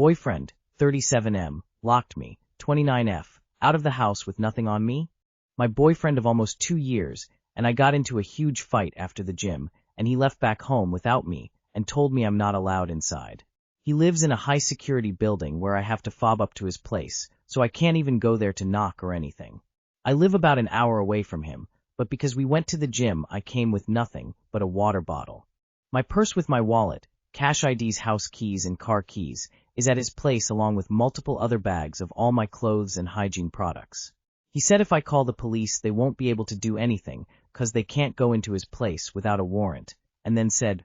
Boyfriend, 37M, locked me, 29F, out of the house with nothing on me? My boyfriend of almost 2 years, and I got into a huge fight after the gym, and he left back home without me and told me I'm not allowed inside. He lives in a high-security building where I have to fob up to his place, so I can't even go there to knock or anything. I live about an hour away from him, but because we went to the gym, I came with nothing but a water bottle. My purse with my wallet, cash IDs, house keys, and car keys is at his place along with multiple other bags of all my clothes and hygiene products. He said if I call the police, they won't be able to do anything because they can't go into his place without a warrant, and then said,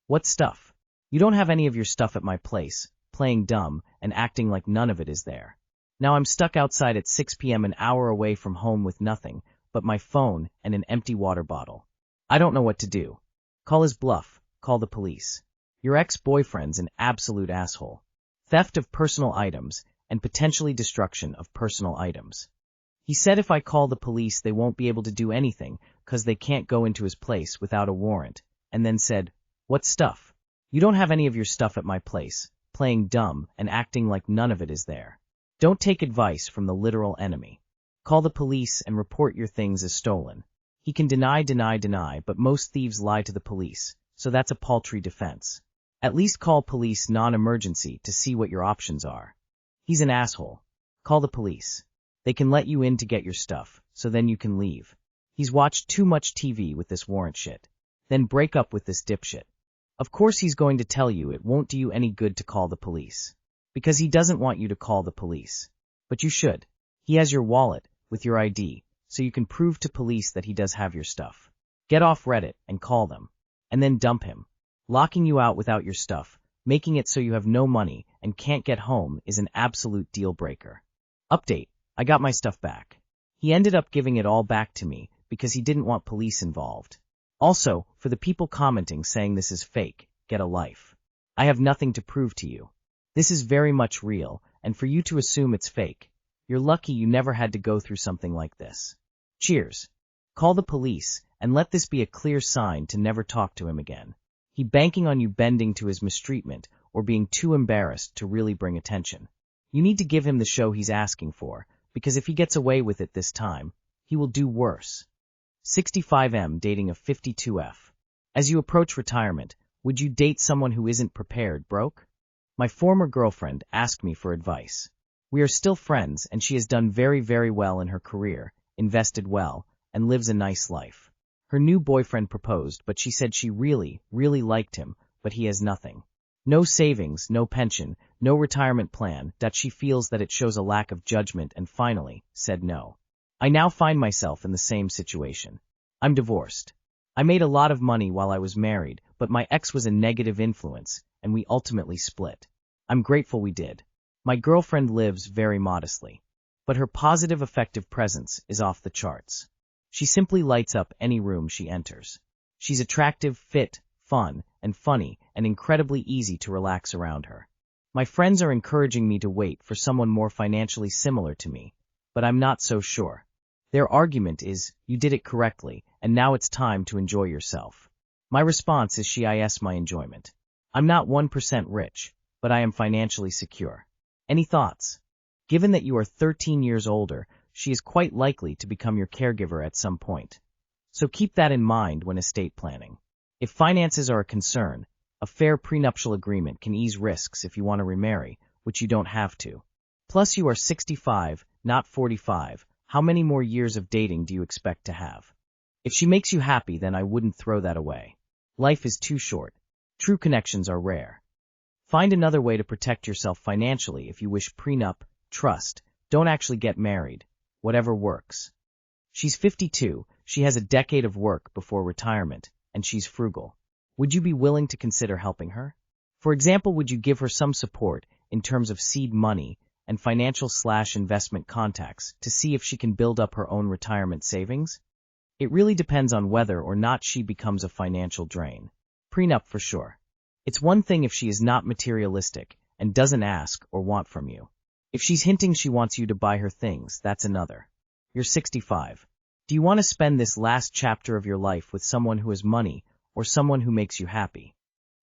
"What stuff? You don't have any of your stuff at my place," playing dumb and acting like none of it is there. Now I'm stuck outside at 6 p.m. an hour away from home with nothing but my phone and an empty water bottle. I don't know what to do. Call his bluff. Call the police. Your ex-boyfriend's an absolute asshole. Theft of personal items and potentially destruction of personal items. He said if I call the police, they won't be able to do anything because they can't go into his place without a warrant, and then said, "What stuff? You don't have any of your stuff at my place," playing dumb and acting like none of it is there. Don't take advice from the literal enemy. Call the police and report your things as stolen. He can deny, but most thieves lie to the police, so that's a paltry defense. At least call police non-emergency to see what your options are. He's an asshole. Call the police. They can let you in to get your stuff, so then you can leave. He's watched too much TV with this warrant shit. Then break up with this dipshit. Of course he's going to tell you it won't do you any good to call the police. Because he doesn't want you to call the police. But you should. He has your wallet with your ID, so you can prove to police that he does have your stuff. Get off Reddit and call them. And then dump him. Locking you out without your stuff, making it so you have no money and can't get home is an absolute deal breaker. Update. I got my stuff back. He ended up giving it all back to me because he didn't want police involved. Also, for the people commenting saying this is fake, get a life. I have nothing to prove to you. This is very much real, and for you to assume it's fake, you're lucky you never had to go through something like this. Cheers. Call the police, and let this be a clear sign to never talk to him again. He banking on you bending to his mistreatment or being too embarrassed to really bring attention. You need to give him the show he's asking for, because if he gets away with it this time, he will do worse. 65M dating a 52F. As you approach retirement, would you date someone who isn't prepared, broke? My former girlfriend asked me for advice. We are still friends, and she has done very, very well in her career, invested well, and lives a nice life. Her new boyfriend proposed, but she said she really, really liked him, but he has nothing. No savings, no pension, no retirement plan, that she feels that it shows a lack of judgment and finally said no. I now find myself in the same situation. I'm divorced. I made a lot of money while I was married, but my ex was a negative influence, and we ultimately split. I'm grateful we did. My girlfriend lives very modestly, but her positive effective presence is off the charts. She simply lights up any room she enters. She's attractive, fit, fun, and funny, and incredibly easy to relax around her. My friends are encouraging me to wait for someone more financially similar to me, but I'm not so sure. Their argument is, you did it correctly, and now it's time to enjoy yourself. My response is my enjoyment. I'm not 1% rich, but I am financially secure. Any thoughts? Given that you are 13 years older, she is quite likely to become your caregiver at some point. So keep that in mind when estate planning. If finances are a concern, a fair prenuptial agreement can ease risks if you want to remarry, which you don't have to. Plus you are 65, not 45. How many more years of dating do you expect to have? If she makes you happy, then I wouldn't throw that away. Life is too short. True connections are rare. Find another way to protect yourself financially if you wish prenup, trust, don't actually get married, whatever works. She's 52, she has a decade of work before retirement, and she's frugal. Would you be willing to consider helping her? For example, would you give her some support in terms of seed money and financial/investment contacts to see if she can build up her own retirement savings? It really depends on whether or not she becomes a financial drain. Prenup for sure. It's one thing if she is not materialistic and doesn't ask or want from you. If she's hinting she wants you to buy her things, that's another. You're 65. Do you want to spend this last chapter of your life with someone who has money or someone who makes you happy?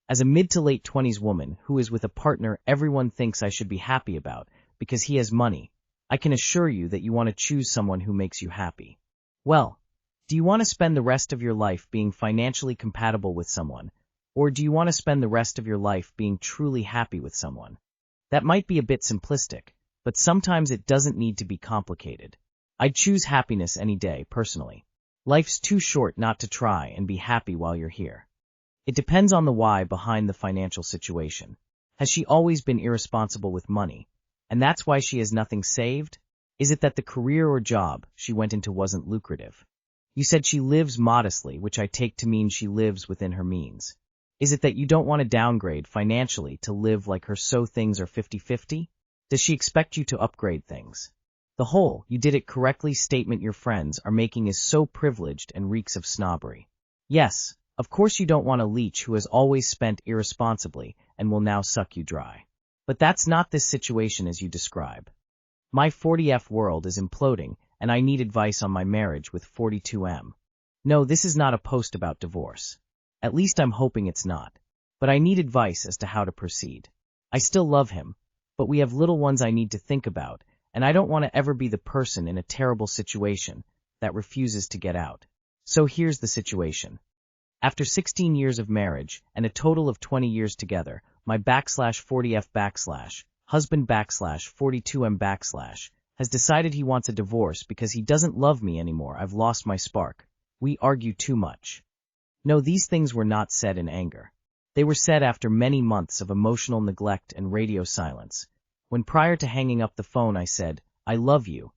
As a mid to late 20s woman who is with a partner everyone thinks I should be happy about because he has money, I can assure you that you want to choose someone who makes you happy. Well, do you want to spend the rest of your life being financially compatible with someone, or do you want to spend the rest of your life being truly happy with someone? That might be a bit simplistic, but sometimes it doesn't need to be complicated. I'd choose happiness any day, personally. Life's too short not to try and be happy while you're here. It depends on the why behind the financial situation. Has she always been irresponsible with money, and that's why she has nothing saved? Is it that the career or job she went into wasn't lucrative? You said she lives modestly, which I take to mean she lives within her means. Is it that you don't want to downgrade financially to live like her so things are 50-50? Does she expect you to upgrade things? The whole "you did it correctly" statement your friends are making is so privileged and reeks of snobbery. Yes, of course you don't want a leech who has always spent irresponsibly and will now suck you dry. But that's not this situation as you describe. My 40F world is imploding and I need advice on my marriage with 42M. No, this is not a post about divorce. At least I'm hoping it's not. But I need advice as to how to proceed. I still love him, but we have little ones I need to think about, and I don't want to ever be the person in a terrible situation that refuses to get out. So here's the situation. After 16 years of marriage and a total of 20 years together, my /40F/ husband /42M/ has decided he wants a divorce because he doesn't love me anymore. I've lost my spark. We argue too much. No, these things were not said in anger. They were said after many months of emotional neglect and radio silence, when prior to hanging up the phone I said, "I love you,"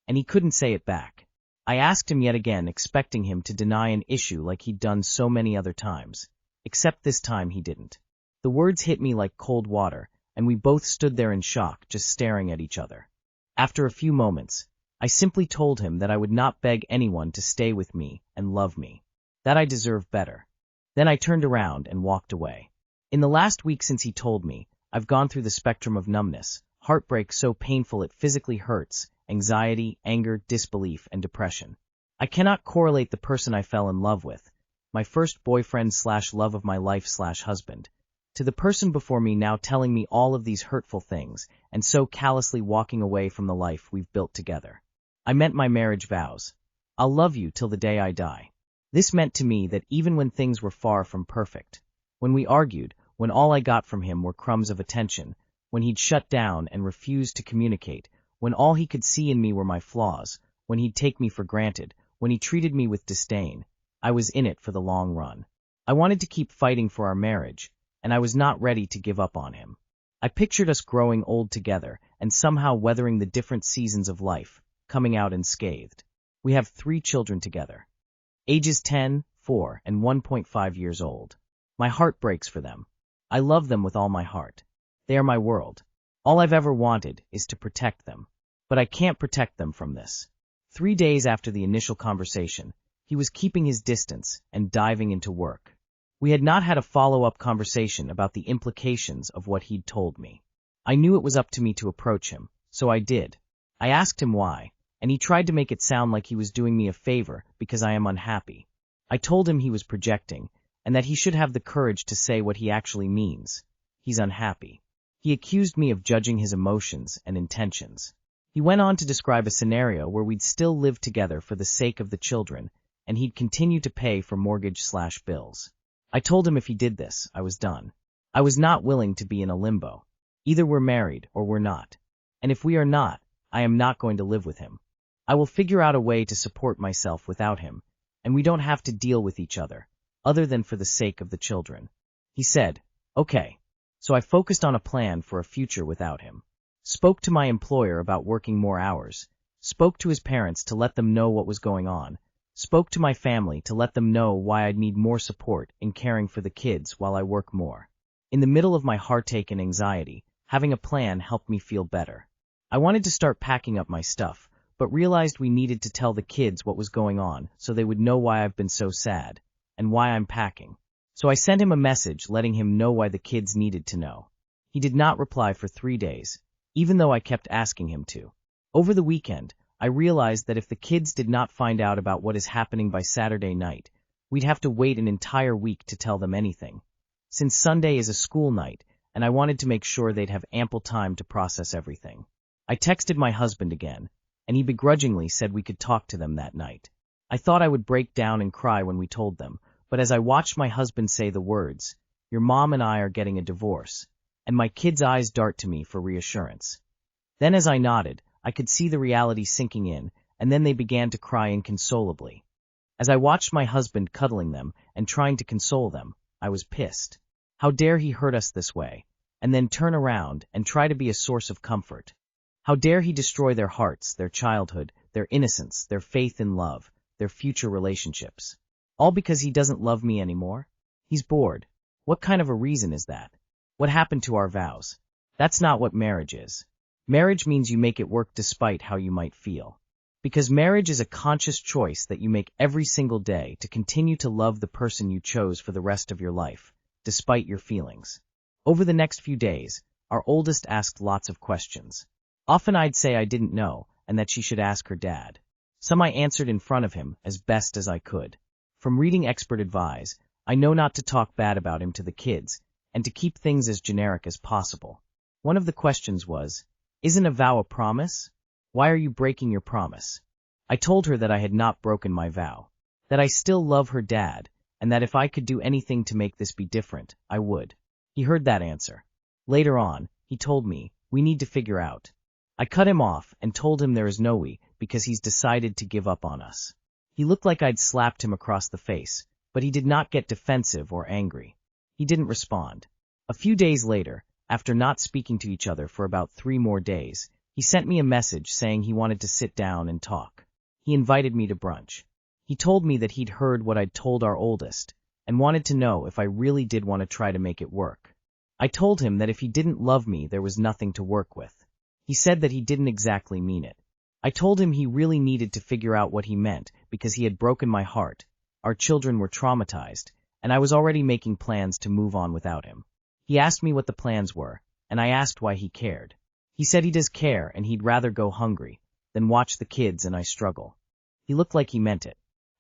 and he couldn't say it back. I asked him yet again, expecting him to deny an issue like he'd done so many other times, except this time he didn't. The words hit me like cold water, and we both stood there in shock, just staring at each other. After a few moments, I simply told him that I would not beg anyone to stay with me and love me, that I deserve better. Then I turned around and walked away. In the last week since he told me, I've gone through the spectrum of numbness, heartbreak so painful it physically hurts, anxiety, anger, disbelief, and depression. I cannot correlate the person I fell in love with, my first boyfriend / love of my life / husband, to the person before me now telling me all of these hurtful things and so callously walking away from the life we've built together. I meant my marriage vows. I'll love you till the day I die. This meant to me that even when things were far from perfect, when we argued, when all I got from him were crumbs of attention, when he'd shut down and refused to communicate, when all he could see in me were my flaws, when he'd take me for granted, when he treated me with disdain, I was in it for the long run. I wanted to keep fighting for our marriage, and I was not ready to give up on him. I pictured us growing old together and somehow weathering the different seasons of life, coming out unscathed. We have 3 children together. Ages 10, 4, and 1.5 years old. My heart breaks for them. I love them with all my heart. They are my world. All I've ever wanted is to protect them. But I can't protect them from this. 3 days after the initial conversation, he was keeping his distance and diving into work. We had not had a follow-up conversation about the implications of what he'd told me. I knew it was up to me to approach him, so I did. I asked him why, and he tried to make it sound like he was doing me a favor because I am unhappy. I told him he was projecting, and that he should have the courage to say what he actually means. He's unhappy. He accused me of judging his emotions and intentions. He went on to describe a scenario where we'd still live together for the sake of the children, and he'd continue to pay for mortgage/bills. I told him if he did this, I was done. I was not willing to be in a limbo. Either we're married or we're not. And if we are not, I am not going to live with him. I will figure out a way to support myself without him, and we don't have to deal with each other than for the sake of the children. He said, okay. So I focused on a plan for a future without him. Spoke to my employer about working more hours. Spoke to his parents to let them know what was going on. Spoke to my family to let them know why I'd need more support in caring for the kids while I work more. In the middle of my heartache and anxiety, having a plan helped me feel better. I wanted to start packing up my stuff, but realized we needed to tell the kids what was going on so they would know why I've been so sad, and why I'm packing. So I sent him a message letting him know why the kids needed to know. He did not reply for 3 days, even though I kept asking him to. Over the weekend, I realized that if the kids did not find out about what is happening by Saturday night, we'd have to wait an entire week to tell them anything. since Sunday is a school night, and I wanted to make sure they'd have ample time to process everything. I texted my husband again, and he begrudgingly said we could talk to them that night. I thought I would break down and cry when we told them, but as I watched my husband say the words, "Your mom and I are getting a divorce," and my kids' eyes dart to me for reassurance. Then as I nodded, I could see the reality sinking in, and then they began to cry inconsolably. As I watched my husband cuddling them and trying to console them, I was pissed. How dare he hurt us this way, and then turn around and try to be a source of comfort? How dare he destroy their hearts, their childhood, their innocence, their faith in love, their future relationships? All because he doesn't love me anymore? He's bored. What kind of a reason is that? What happened to our vows? That's not what marriage is. Marriage means you make it work despite how you might feel. Because marriage is a conscious choice that you make every single day to continue to love the person you chose for the rest of your life, despite your feelings. Over the next few days, our oldest asked lots of questions. Often I'd say I didn't know, and that she should ask her dad. Some I answered in front of him as best as I could. From reading expert advice, I know not to talk bad about him to the kids, and to keep things as generic as possible. One of the questions was, "Isn't a vow a promise? Why are you breaking your promise?" I told her that I had not broken my vow, that I still love her dad, and that if I could do anything to make this be different, I would. He heard that answer. Later on, he told me, "We need to figure out." I cut him off and told him there is no we, because he's decided to give up on us. He looked like I'd slapped him across the face, but he did not get defensive or angry. He didn't respond. A few days later, after not speaking to each other for about 3 more days, he sent me a message saying he wanted to sit down and talk. He invited me to brunch. He told me that he'd heard what I'd told our oldest, and wanted to know if I really did want to try to make it work. I told him that if he didn't love me, there was nothing to work with. He said that he didn't exactly mean it. I told him he really needed to figure out what he meant because he had broken my heart, our children were traumatized, and I was already making plans to move on without him. He asked me what the plans were, and I asked why he cared. He said he does care and he'd rather go hungry than watch the kids and I struggle. He looked like he meant it.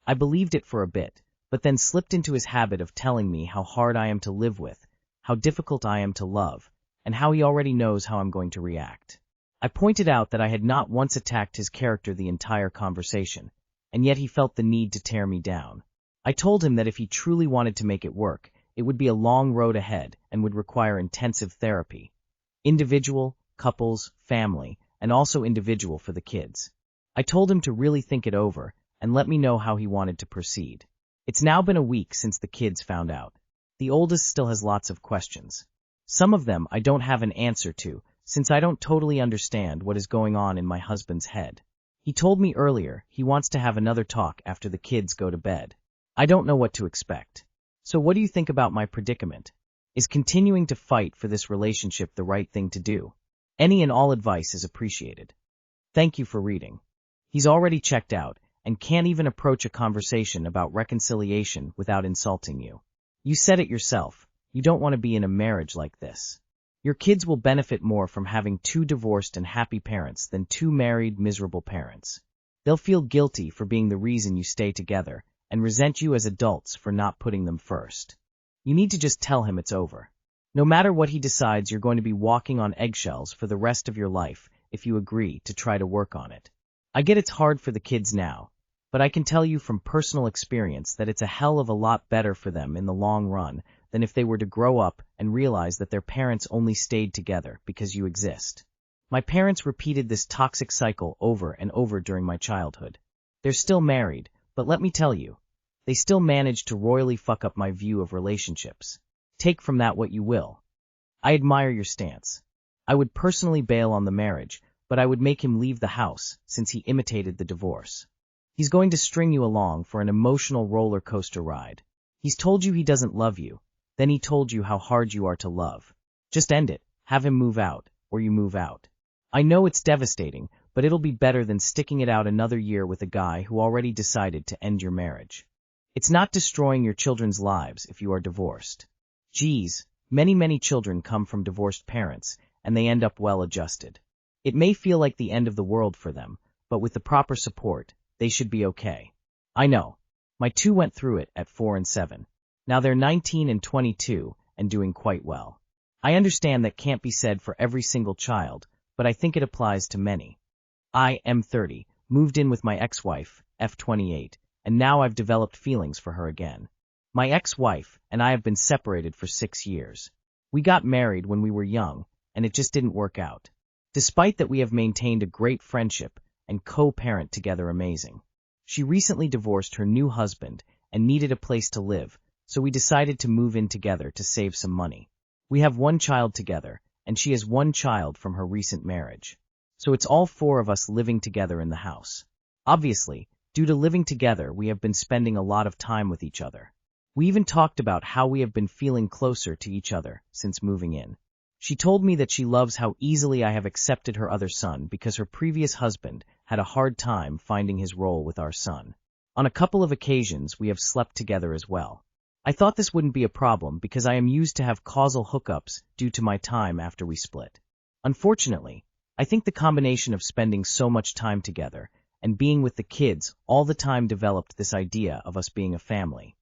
I believed it for a bit, but then slipped into his habit of telling me how hard I am to live with, how difficult I am to love, and how he already knows how I'm going to react. I pointed out that I had not once attacked his character the entire conversation, and yet he felt the need to tear me down. I told him that if he truly wanted to make it work, it would be a long road ahead and would require intensive therapy. Individual, couples, family, and also individual for the kids. I told him to really think it over and let me know how he wanted to proceed. It's now been a week since the kids found out. The oldest still has lots of questions. Some of them I don't have an answer to, since I don't totally understand what is going on in my husband's head. He told me earlier he wants to have another talk after the kids go to bed. I don't know what to expect. So what do you think about my predicament? Is continuing to fight for this relationship the right thing to do? Any and all advice is appreciated. Thank you for reading. He's already checked out and can't even approach a conversation about reconciliation without insulting you. You said it yourself, you don't want to be in a marriage like this. Your kids will benefit more from having 2 divorced and happy parents than 2 married, miserable parents. They'll feel guilty for being the reason you stay together and resent you as adults for not putting them first. You need to just tell him it's over. No matter what he decides, you're going to be walking on eggshells for the rest of your life if you agree to try to work on it. I get it's hard for the kids now, but I can tell you from personal experience that it's a hell of a lot better for them in the long run than if they were to grow up and realize that their parents only stayed together because you exist. My parents repeated this toxic cycle over and over during my childhood. They're still married, but let me tell you, they still managed to royally fuck up my view of relationships. Take from that what you will. I admire your stance. I would personally bail on the marriage, but I would make him leave the house since he imitated the divorce. He's going to string you along for an emotional roller coaster ride. He's told you he doesn't love you. Then he told you how hard you are to love. Just end it, have him move out, or you move out. I know it's devastating, but it'll be better than sticking it out another year with a guy who already decided to end your marriage. It's not destroying your children's lives if you are divorced. Geez, many children come from divorced parents, and they end up well adjusted. It may feel like the end of the world for them, but with the proper support, they should be okay. I know. My 2 went through it at 4 and 7. Now they're 19 and 22, and doing quite well. I understand that can't be said for every single child, but I think it applies to many. I am 30, moved in with my ex-wife, F28, and now I've developed feelings for her again. My ex-wife and I have been separated for 6 years. We got married when we were young, and it just didn't work out. Despite that, we have maintained a great friendship and co-parent together amazing. She recently divorced her new husband and needed a place to live, so we decided to move in together to save some money. We have 1 child together, and she has 1 child from her recent marriage. So it's all 4 of us living together in the house. Obviously, due to living together, we have been spending a lot of time with each other. We even talked about how we have been feeling closer to each other since moving in. She told me that she loves how easily I have accepted her other son because her previous husband had a hard time finding his role with our son. On a couple of occasions, we have slept together as well. I thought this wouldn't be a problem because I am used to have causal hookups due to my time after we split. Unfortunately, I think the combination of spending so much time together and being with the kids all the time developed this idea of us being a family.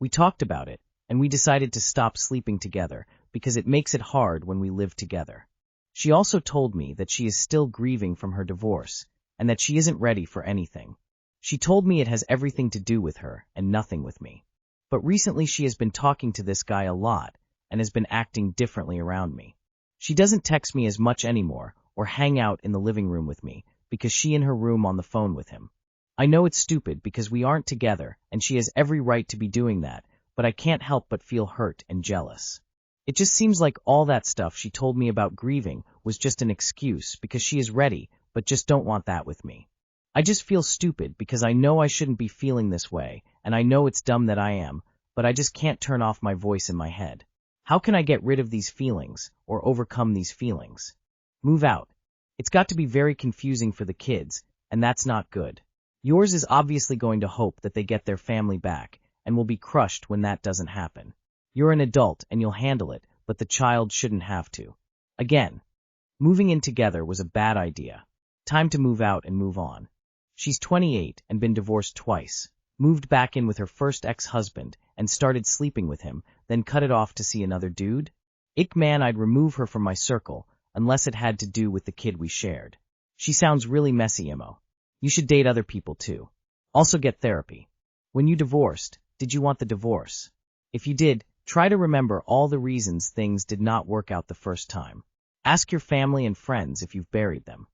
We talked about it, and we decided to stop sleeping together because it makes it hard when we live together. She also told me that she is still grieving from her divorce and that she isn't ready for anything. She told me it has everything to do with her and nothing with me. But recently she has been talking to this guy a lot and has been acting differently around me. She doesn't text me as much anymore or hang out in the living room with me because she in her room on the phone with him. I know it's stupid because we aren't together and she has every right to be doing that, but I can't help but feel hurt and jealous. It just seems like all that stuff she told me about grieving was just an excuse because she is ready, but just don't want that with me. I just feel stupid because I know I shouldn't be feeling this way, and I know it's dumb that I am, but I just can't turn off my voice in my head. How can I get rid of these feelings or overcome these feelings? Move out. It's got to be very confusing for the kids, and that's not good. Yours is obviously going to hope that they get their family back, and will be crushed when that doesn't happen. You're an adult and you'll handle it, but the child shouldn't have to. Again, moving in together was a bad idea. Time to move out and move on. She's 28 and been divorced twice, moved back in with her first ex-husband and started sleeping with him, then cut it off to see another dude? Ick man, I'd remove her from my circle, unless it had to do with the kid we shared. She sounds really messy, Imo. You should date other people too. Also get therapy. When you divorced, did you want the divorce? If you did, try to remember all the reasons things did not work out the first time. Ask your family and friends if you've buried them.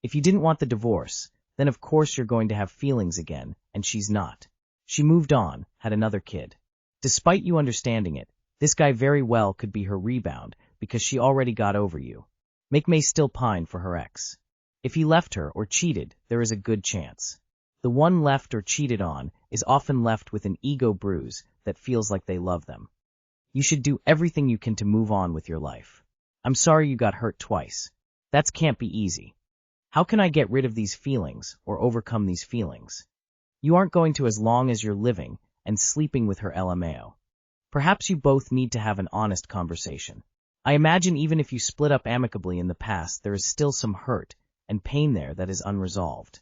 If you didn't want the divorce, then of course you're going to have feelings again, and she's not. She moved on, had another kid. Despite you understanding it, this guy very well could be her rebound because she already got over you. Make May still pine for her ex. If he left her or cheated, there is a good chance. The one left or cheated on is often left with an ego bruise that feels like they love them. You should do everything you can to move on with your life. I'm sorry you got hurt twice. That can't be easy. How can I get rid of these feelings or overcome these feelings? You aren't going to as long as you're living and sleeping with her LMAO. Perhaps you both need to have an honest conversation. I imagine even if you split up amicably in the past, there is still some hurt and pain there that is unresolved.